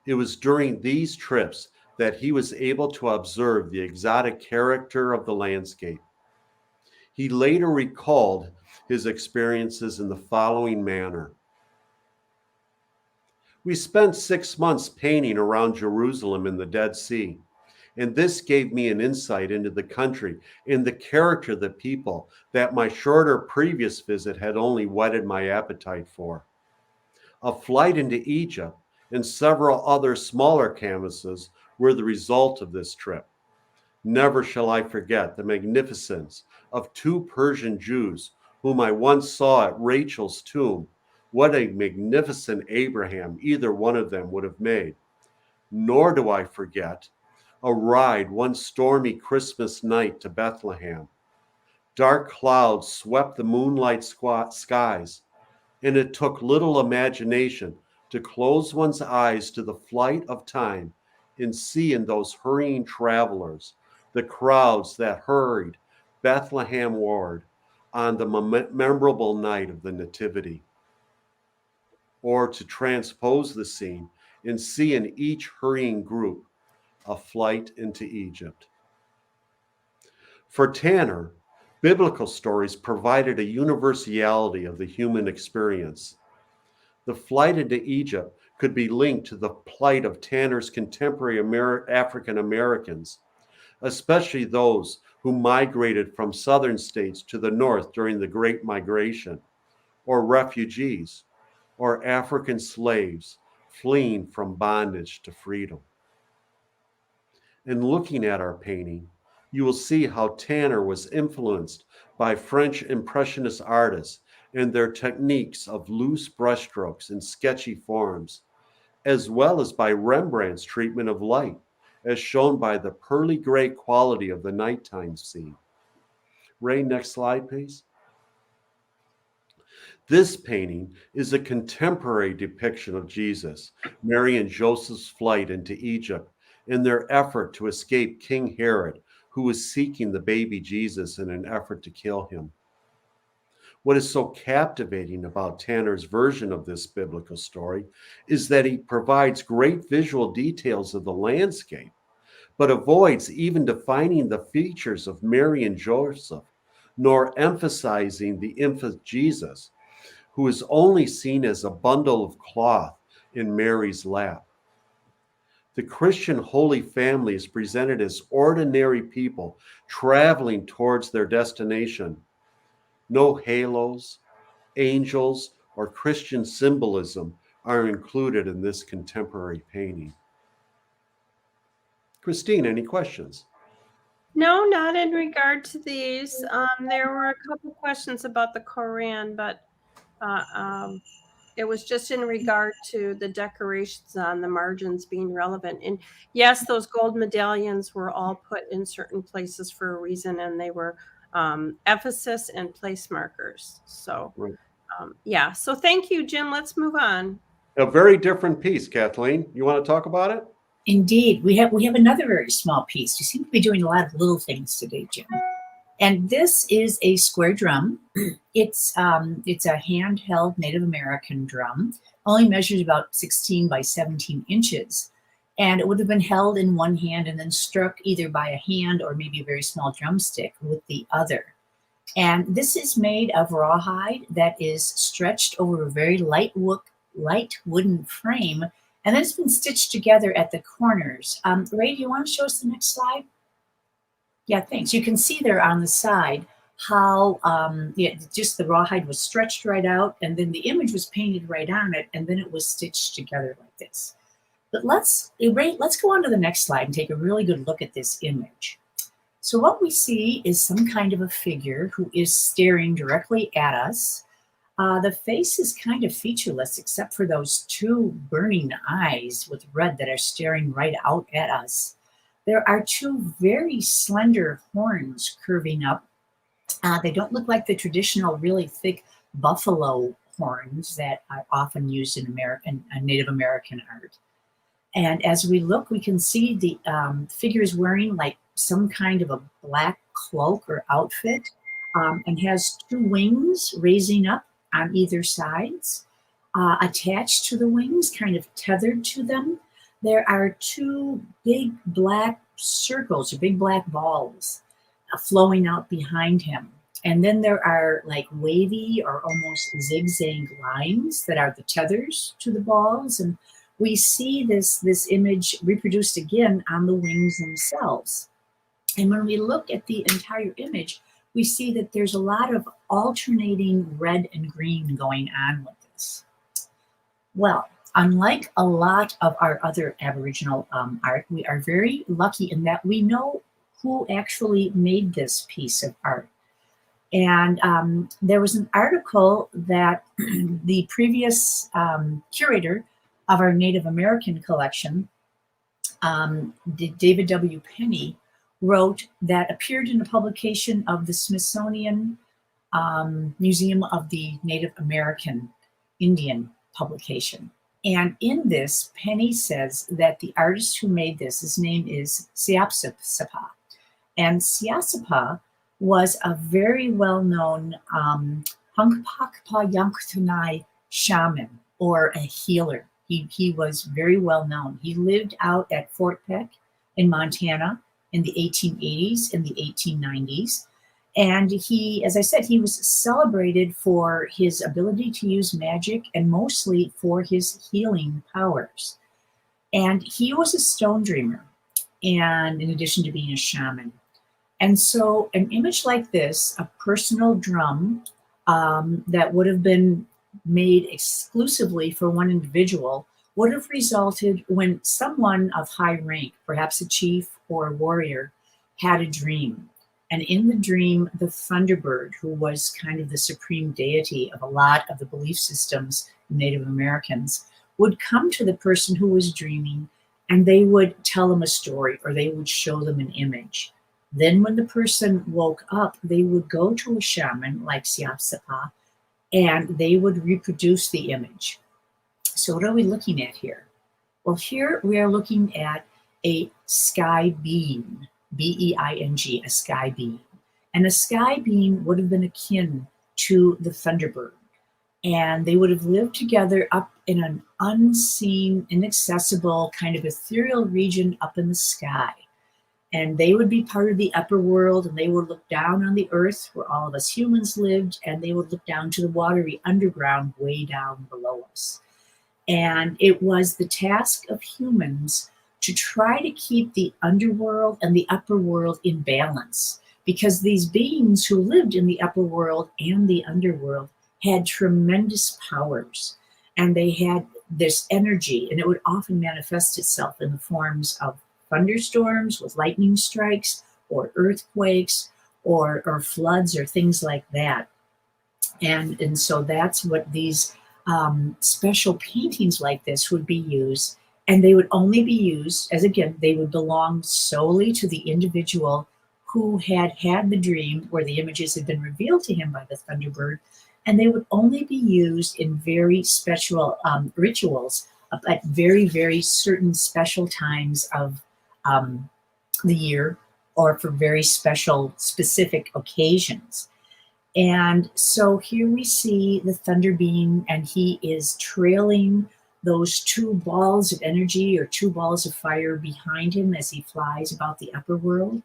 It was during these trips that he was able to observe the exotic character of the landscape. He later recalled his experiences in the following manner. We spent 6 months painting around Jerusalem and the Dead Sea, and this gave me an insight into the country and the character of the people that my shorter previous visit had only whetted my appetite for. A flight into Egypt and several other smaller canvases were the result of this trip. Never shall I forget the magnificence of 2 Persian Jews whom I once saw at Rachel's tomb. What a magnificent Abraham either one of them would have made. Nor do I forget a ride one stormy Christmas night to Bethlehem. Dark clouds swept the moonlight skies, and it took little imagination to close one's eyes to the flight of time and see in those hurrying travelers the crowds that hurried Bethlehem ward on the memorable night of the Nativity. Or to transpose the scene and see in each hurrying group a flight into Egypt. For Tanner, biblical stories provided a universality of the human experience. The flight into Egypt could be linked to the plight of Tanner's contemporary African Americans, especially those who migrated from southern states to the north during the Great Migration, or refugees, or African slaves fleeing from bondage to freedom. In looking at our painting, you will see how Tanner was influenced by French Impressionist artists and their techniques of loose brushstrokes and sketchy forms, as well as by Rembrandt's treatment of light, as shown by the pearly gray quality of the nighttime scene. Ray, next slide, please. This painting is a contemporary depiction of Jesus, Mary and Joseph's flight into Egypt, in their effort to escape King Herod, who was seeking the baby Jesus in an effort to kill him. What is so captivating about Tanner's version of this biblical story is that he provides great visual details of the landscape, but avoids even defining the features of Mary and Joseph, nor emphasizing the infant Jesus, who is only seen as a bundle of cloth in Mary's lap. The Christian Holy Family is presented as ordinary people traveling towards their destination. No halos, angels, or Christian symbolism are included in this contemporary painting. Christine, any questions? No, not in regard to these. There were a couple questions about the Quran, but it was just in regard to the decorations on the margins being relevant. And yes, those gold medallions were all put in certain places for a reason, and they were emphasis and place markers. So, Right. yeah. So thank you, Jim. Let's move on. A very different piece, Kathleen. You want to talk about it? Indeed, we have another very small piece. You seem to be doing a lot of little things today, Jim. And this is a square drum. It's a handheld Native American drum. Only measures about 16 by 17 inches. And it would have been held in one hand and then struck either by a hand or maybe a very small drumstick with the other. And this is made of rawhide that is stretched over a very light wooden frame. And then it's been stitched together at the corners. Ray, do you want to show us the next slide? Yeah, thanks. You can see there on the side how just the rawhide was stretched right out, and then the image was painted right on it, and then it was stitched together like this. But let's go on to the next slide and take a really good look at this image. So what we see is some kind of a figure who is staring directly at us. The face is kind of featureless except for those 2 burning eyes with red that are staring right out at us. There are two very slender horns curving up. They don't look like the traditional really thick buffalo horns that are often used in Native American art. And as we look, we can see the figure is wearing like some kind of a black cloak or outfit, and has two wings raising up on either sides. Attached to the wings, kind of tethered to them, there are two big black circles or big black balls flowing out behind him. And then there are like wavy or almost zigzag lines that are the tethers to the balls. And we see this image reproduced again on the wings themselves. And when we look at the entire image, we see that there's a lot of alternating red and green going on with this. Well, unlike a lot of our other Aboriginal art, we are very lucky in that we know who actually made this piece of art. And there was an article that the previous curator of our Native American collection, David W. Penny, wrote that appeared in a publication of the Smithsonian Museum of the Native American Indian publication. And in this, Penny says that the artist who made this, his name is Siapsapa. And Siapsapa was a very well-known Hunkpakpa Yanktonai shaman, or a healer. He was very well known. He lived out at Fort Peck in Montana in the 1880s and the 1890s. And he, as I said, he was celebrated for his ability to use magic and mostly for his healing powers. And he was a stone dreamer, and in addition to being a shaman. And so an image like this, a personal drum that would have been made exclusively for one individual, would have resulted when someone of high rank, perhaps a chief or a warrior, had a dream. And in the dream, the Thunderbird, who was kind of the supreme deity of a lot of the belief systems of Native Americans, would come to the person who was dreaming, and they would tell them a story, or they would show them an image. Then when the person woke up, they would go to a shaman like Siapsapa, and they would reproduce the image. So what are we looking at here? Well, here we are looking at a sky being, B-E-I-N-G, a sky being. And a sky being would have been akin to the Thunderbird. And they would have lived together up in an unseen, inaccessible, kind of ethereal region up in the sky. And they would be part of the upper world, and they would look down on the earth where all of us humans lived, and they would look down to the watery underground way down below us. And it was the task of humans to try to keep the underworld and the upper world in balance, because these beings who lived in the upper world and the underworld had tremendous powers, and they had this energy, and it would often manifest itself in the forms of thunderstorms with lightning strikes, or earthquakes, or floods, or things like that. And so that's what these special paintings like this would be used. And they would only be used, as again, they would belong solely to the individual who had had the dream where the images had been revealed to him by the Thunderbird. And they would only be used in very special rituals at very, very certain special times of the year, or for very special, specific occasions. And so here we see the thunder being, and he is trailing those two balls of energy or two balls of fire behind him as he flies about the upper world.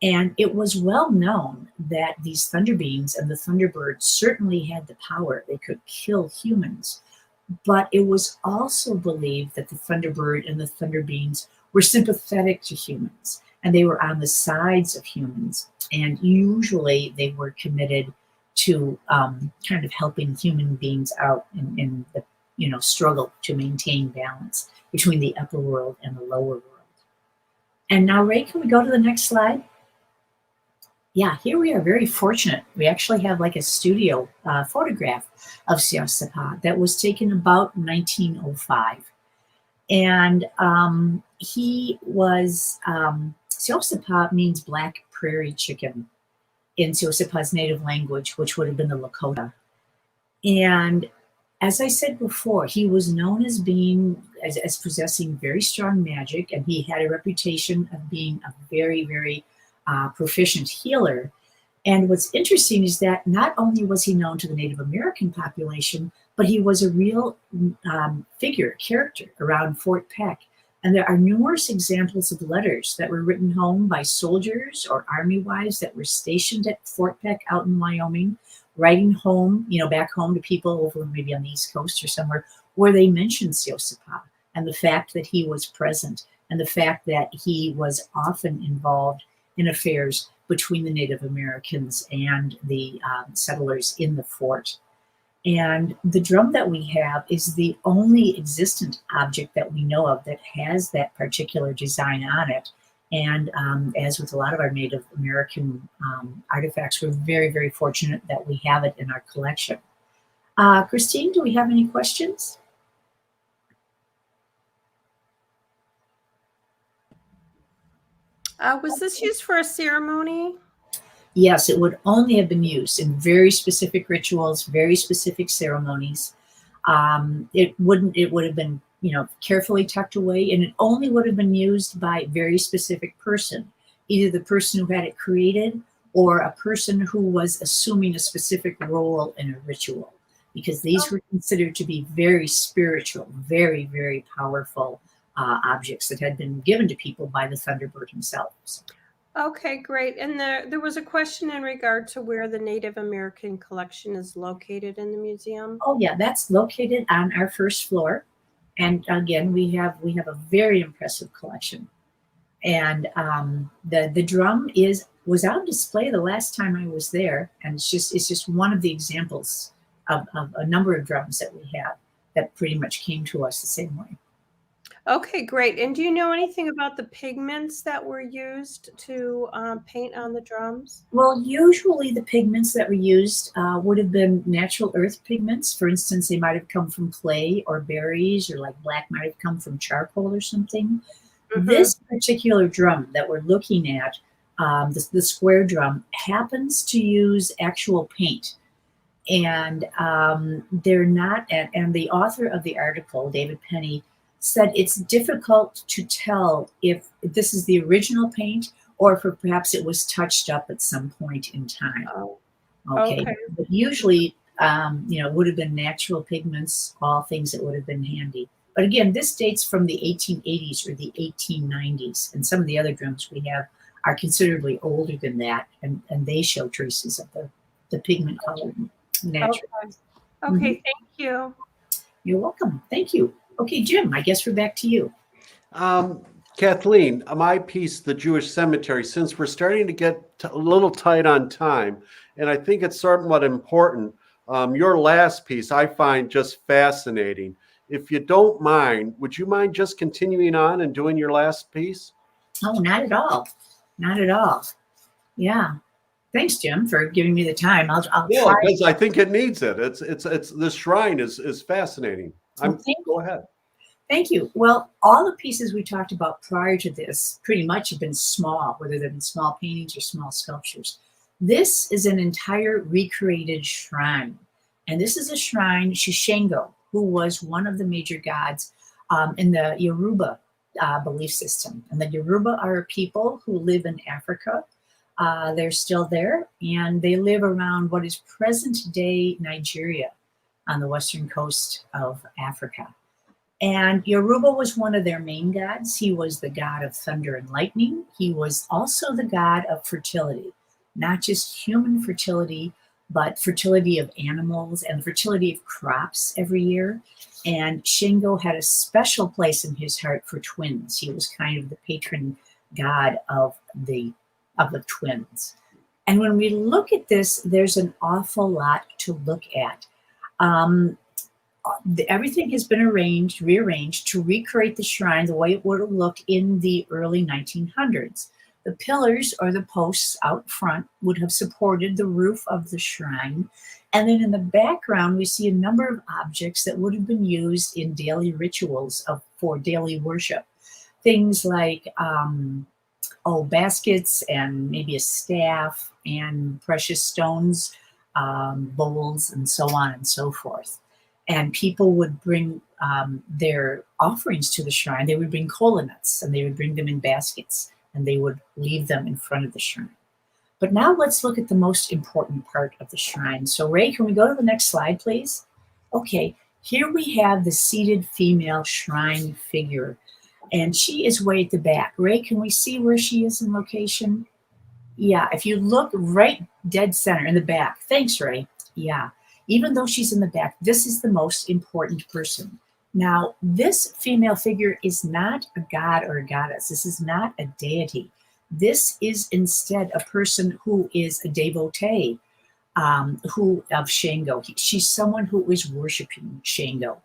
And it was well known that these thunder beings and the Thunderbird certainly had the power. They could kill humans. But it was also believed that the Thunderbird and the thunder beings were sympathetic to humans, and they were on the sides of humans. And usually they were committed to kind of helping human beings out in the struggle to maintain balance between the upper world and the lower world. And now, Ray, can we go to the next slide? Yeah, here we are very fortunate. We actually have like a studio photograph of Siapsapa that was taken about 1905. And he was, Siosapa means black prairie chicken in Siosapa's native language, which would have been the Lakota. And as I said before, he was known as being, as possessing very strong magic, and he had a reputation of being a very, very proficient healer. And what's interesting is that not only was he known to the Native American population, but he was a real character around Fort Peck. And there are numerous examples of letters that were written home by soldiers or army wives that were stationed at Fort Peck out in Wyoming, writing home, back home to people over maybe on the East Coast or somewhere, where they mentioned Siosapa and the fact that he was present and the fact that he was often involved in affairs between the Native Americans and the settlers in the fort. And the drum that we have is the only existent object that we know of that has that particular design on it. And as with a lot of our Native American artifacts, we're very, very fortunate that we have it in our collection. Christine, do we have any questions? Was this used for a ceremony? Yes, it would only have been used in very specific rituals, very specific ceremonies. It would have been, carefully tucked away, and it only would have been used by a very specific person, either the person who had it created or a person who was assuming a specific role in a ritual, because these were considered to be very spiritual, very, very powerful objects that had been given to people by the Thunderbird themselves. Okay, great. And there was a question in regard to where the Native American collection is located in the museum. Oh yeah, that's located on our first floor. And again, we have a very impressive collection. And the drum was on display the last time I was there, and it's just one of the examples of a number of drums that we have that pretty much came to us the same way. Okay, great. And do you know anything about the pigments that were used to paint on the drums? Well, usually the pigments that were used would have been natural earth pigments. For instance, they might have come from clay or berries, or like black might have come from charcoal or something. Mm-hmm. This particular drum that we're looking at, the square drum, happens to use actual paint. And they're not, and the author of the article, David Penny, said it's difficult to tell if this is the original paint or if perhaps it was touched up at some point in time. Oh, okay. But usually, it would have been natural pigments, all things that would have been handy. But again, this dates from the 1880s or the 1890s. And some of the other drums we have are considerably older than that. And they show traces of the pigment color naturally. Okay, mm-hmm. Thank you. You're welcome. Thank you. Okay, Jim, I guess we're back to you. Kathleen, my piece, The Jewish Cemetery, since we're starting to get a little tight on time, and I think it's somewhat important, your last piece I find just fascinating. If you don't mind, would you mind just continuing on and doing your last piece? Oh, not at all. Not at all. Yeah. Thanks, Jim, for giving me the time. I'll yeah, because I think it needs it. It's this shrine is fascinating. Go ahead. Thank you. Well, all the pieces we talked about prior to this pretty much have been small, whether they've been small paintings or small sculptures. This is an entire recreated shrine. And this is a shrine to Shango, who was one of the major gods in the Yoruba belief system. And the Yoruba are a people who live in Africa. They're still there, and they live around what is present-day Nigeria on the western coast of Africa. And Yoruba was one of their main gods. He was the god of thunder and lightning. He was also the god of fertility, not just human fertility, but fertility of animals and fertility of crops every year. And Shango had a special place in his heart for twins. He was kind of the patron god of the twins. And when we look at this, there's an awful lot to look at. Everything has been rearranged to recreate the shrine the way it would have looked in the early 1900s. The pillars or the posts out front would have supported the roof of the shrine. And then in the background, we see a number of objects that would have been used in daily rituals for daily worship. things like baskets and maybe a staff and precious stones, bowls, and so on and so forth. And people would bring their offerings to the shrine. They would bring kola nuts, and they would bring them in baskets, and they would leave them in front of the shrine. But now let's look at the most important part of the shrine. So Ray, can we go to the next slide, please? Okay, here we have the seated female shrine figure, and she is way at the back. Ray, can we see where she is in location? Yeah, if you look right dead center in the back. Thanks, Ray. Yeah, even though she's in the back, this is the most important person. Now, this female figure is not a god or a goddess. This is not a deity. This is instead a person who is a devotee of Shango. She's someone who is worshiping Shango.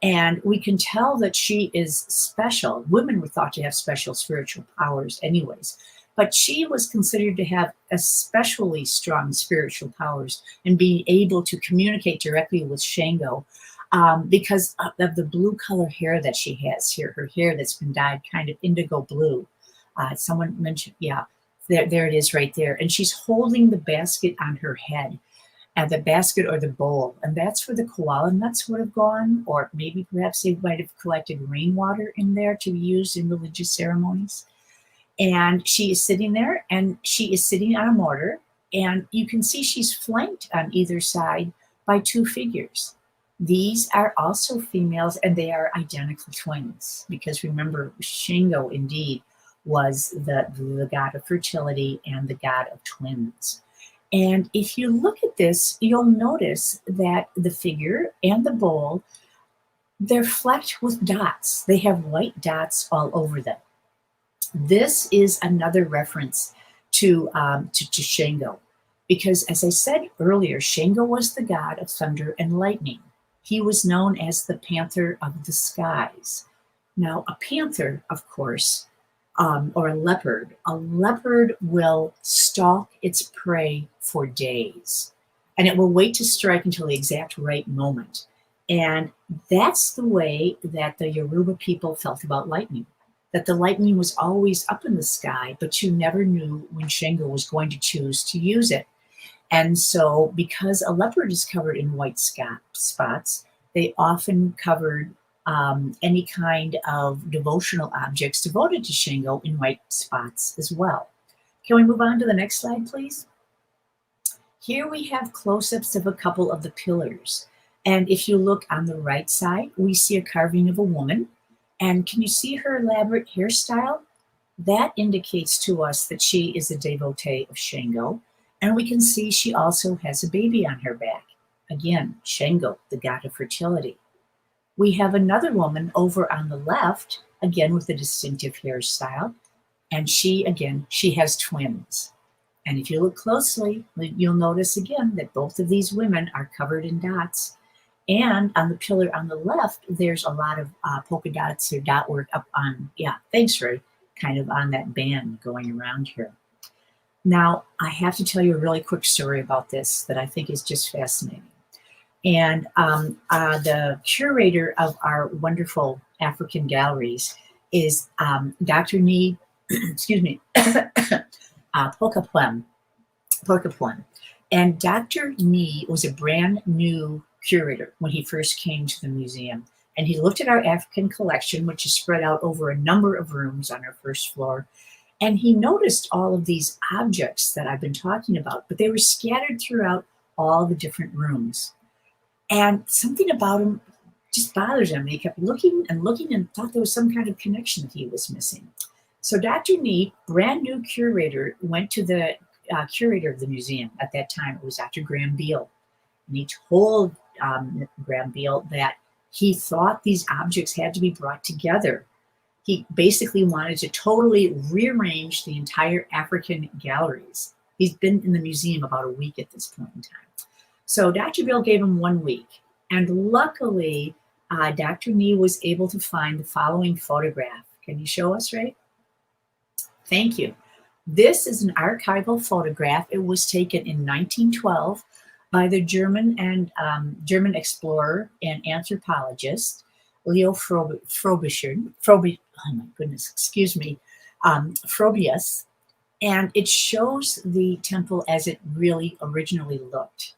And we can tell that she is special. Women were thought to have special spiritual powers anyways, but she was considered to have especially strong spiritual powers and being able to communicate directly with Shango because of the blue color hair that she has here, her hair that's been dyed kind of indigo blue. Someone mentioned, yeah, there it is right there. And she's holding the basket on her head. The basket or the bowl, and that's where the koala nuts would have gone, or maybe perhaps they might have collected rainwater in there to be used in religious ceremonies. And she is sitting there, and she is sitting on a mortar, and you can see she's flanked on either side by two figures. These are also females, and they are identical twins, because remember, Shango indeed was the god of fertility and the god of twins. And if you look at this, you'll notice that the figure and the bowl, they're flecked with dots. They have white dots all over them. This is another reference to Shango, because as I said earlier, Shango was the god of thunder and lightning. He was known as the panther of the skies. Now, a panther, of course, or a leopard will stalk its prey for days, and it will wait to strike until the exact right moment. And that's the way that the Yoruba people felt about lightning, that the lightning was always up in the sky, but you never knew when Shango was going to choose to use it. And so because a leopard is covered in white spots, they often covered any kind of devotional objects devoted to Shango in white spots as well. Can we move on to the next slide, please? Here we have close-ups of a couple of the pillars. And if you look on the right side, we see a carving of a woman. And can you see her elaborate hairstyle? That indicates to us that she is a devotee of Shango. And we can see she also has a baby on her back. Again, Shango, the god of fertility. We have another woman over on the left, again with a distinctive hairstyle, and she has twins. And if you look closely, you'll notice again that both of these women are covered in dots. And on the pillar on the left, there's a lot of polka dots or dot work up on, thanks, Ray, kind of on that band going around here. Now, I have to tell you a really quick story about this that I think is just fascinating. And the curator of our wonderful African galleries is Dr. Nee, excuse me, Pokapwem. And Dr. Nee was a brand new curator when he first came to the museum. And he looked at our African collection, which is spread out over a number of rooms on our first floor. And he noticed all of these objects that I've been talking about, but they were scattered throughout all the different rooms. And something about him just bothers him. He kept looking and looking and thought there was some kind of connection that he was missing. So Dr. Nee, brand new curator, went to the curator of the museum. At that time, it was Dr. Graham Beale. And he told Graham Beale that he thought these objects had to be brought together. He basically wanted to totally rearrange the entire African galleries. He's been in the museum about a week at this point in time. So Dr. Beale gave him 1 week. And luckily, Dr. Nee was able to find the following photograph. Can you show us, Ray? Thank you. This is an archival photograph. It was taken in 1912 by the German explorer and anthropologist Leo Frobisher. oh my goodness, excuse me, Phobius, and it shows the temple as it really originally looked.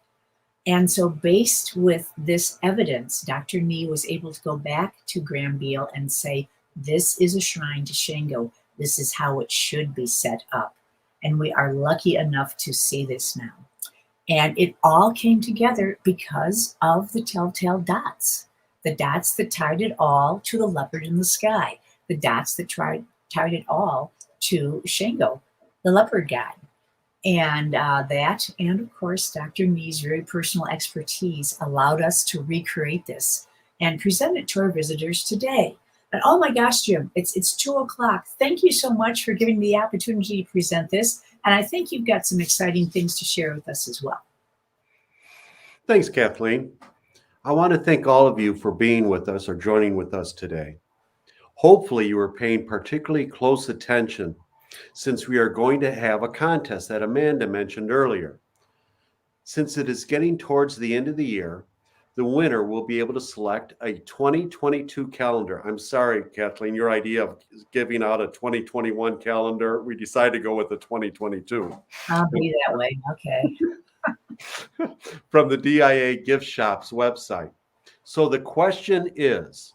And so, based with this evidence, Dr. Nee was able to go back to Graham Beale and say, this is a shrine to Shango. This is how it should be set up. And we are lucky enough to see this now. And it all came together because of the telltale dots, the dots that tied it all to the leopard in the sky, the dots that tied it all to Shango, the leopard god. And that, and of course, Dr. Nee's very personal expertise allowed us to recreate this and present it to our visitors today. And oh my gosh, Jim, it's 2:00. Thank you so much for giving me the opportunity to present this. And I think you've got some exciting things to share with us as well. Thanks, Kathleen. I want to thank all of you for being with us or joining with us today. Hopefully you are paying particularly close attention since we are going to have a contest that Amanda mentioned earlier. Since it is getting towards the end of the year, the winner will be able to select a 2022 calendar. I'm sorry, Kathleen, your idea of giving out a 2021 calendar, we decided to go with the 2022. I'll be that way. Okay. From the DIA Gift Shop's website. So the question is,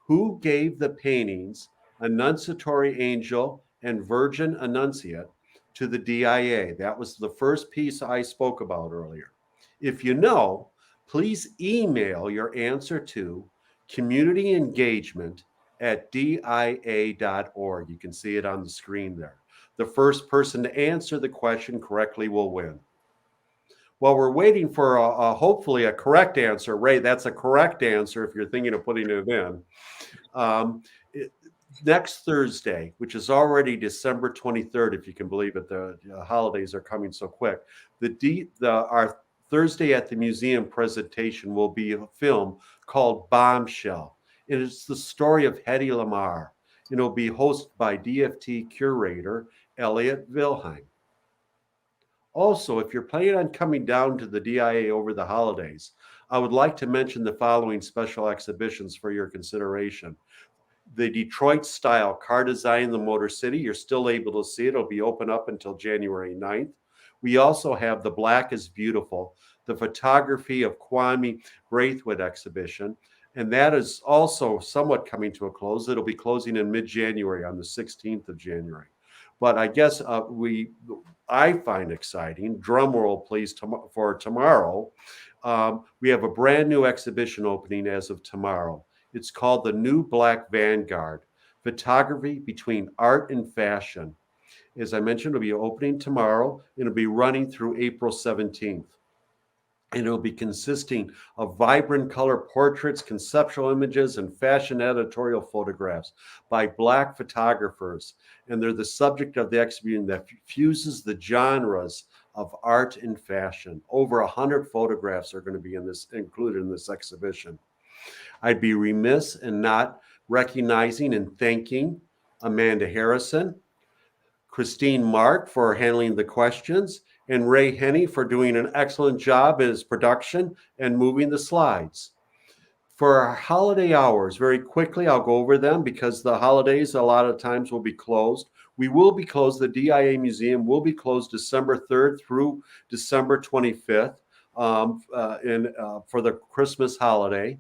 who gave the paintings Annunciatory Angel and Virgin Annunciate to the DIA? That was the first piece I spoke about earlier. If you know, please email your answer to communityengagement@dia.org. You can see it on the screen there. The first person to answer the question correctly will win. While we're waiting for hopefully a correct answer, Ray, that's a correct answer if you're thinking of putting it in. Next Thursday, which is already December 23rd, if you can believe it, the holidays are coming so quick. Our Thursday at the Museum presentation will be a film called Bombshell. It is the story of Hedy Lamarr. It'll be hosted by DFT curator Elliot Wilhelm. Also, if you're planning on coming down to the DIA over the holidays, I would like to mention the following special exhibitions for your consideration. The Detroit style car design in the Motor City, you're still able to see it. It'll be open up until January 9th. We also have The Black is Beautiful, the photography of Kwame Braithwaite exhibition. And that is also somewhat coming to a close. It'll be closing in mid-January on the 16th of January. But I guess I find exciting, drum roll please, for tomorrow, we have a brand new exhibition opening as of tomorrow. It's called The New Black Vanguard, Photography Between Art and Fashion. As I mentioned, it'll be opening tomorrow. It'll be running through April 17th. And it'll be consisting of vibrant color portraits, conceptual images, and fashion editorial photographs by Black photographers. And they're the subject of the exhibition that fuses the genres of art and fashion. Over 100 photographs are going to be included in this exhibition. I'd be remiss in not recognizing and thanking Amanda Harrison, Christine Mark for handling the questions, and Ray Henney for doing an excellent job in his production and moving the slides. For our holiday hours, very quickly, I'll go over them because the holidays a lot of times will be closed. We will be closed. The DIA Museum will be closed December 3rd through December 25th for the Christmas holiday.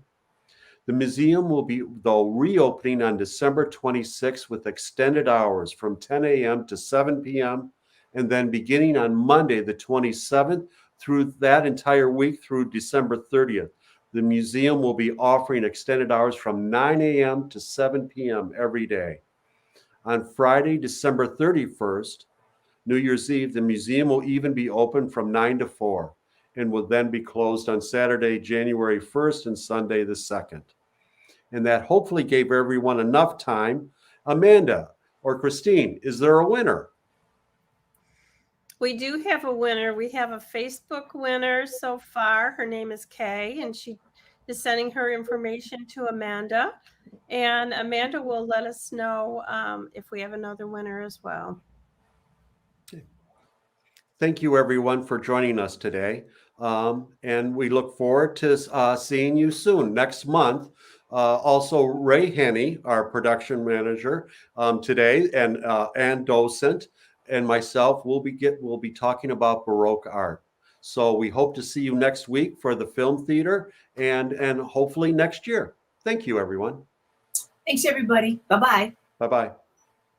The museum will be, though, reopening on December 26th with extended hours from 10 a.m. to 7 p.m. and then beginning on Monday, the 27th, through that entire week through December 30th. The museum will be offering extended hours from 9 a.m. to 7 p.m. every day. On Friday, December 31st, New Year's Eve, the museum will even be open from 9 to 4 and will then be closed on Saturday, January 1st and Sunday the 2nd. And that hopefully gave everyone enough time. Amanda or Christine, is there a winner? We do have a winner. We have a Facebook winner so far. Her name is Kay, and she is sending her information to Amanda. And Amanda will let us know if we have another winner as well. Thank you, everyone, for joining us today. And we look forward to seeing you soon. Next month, Also, Ray Henney, our production manager today, and docent, and myself will be talking about Baroque art. So we hope to see you next week for the film theater, and hopefully next year. Thank you, everyone. Thanks, everybody. Bye-bye. Bye-bye.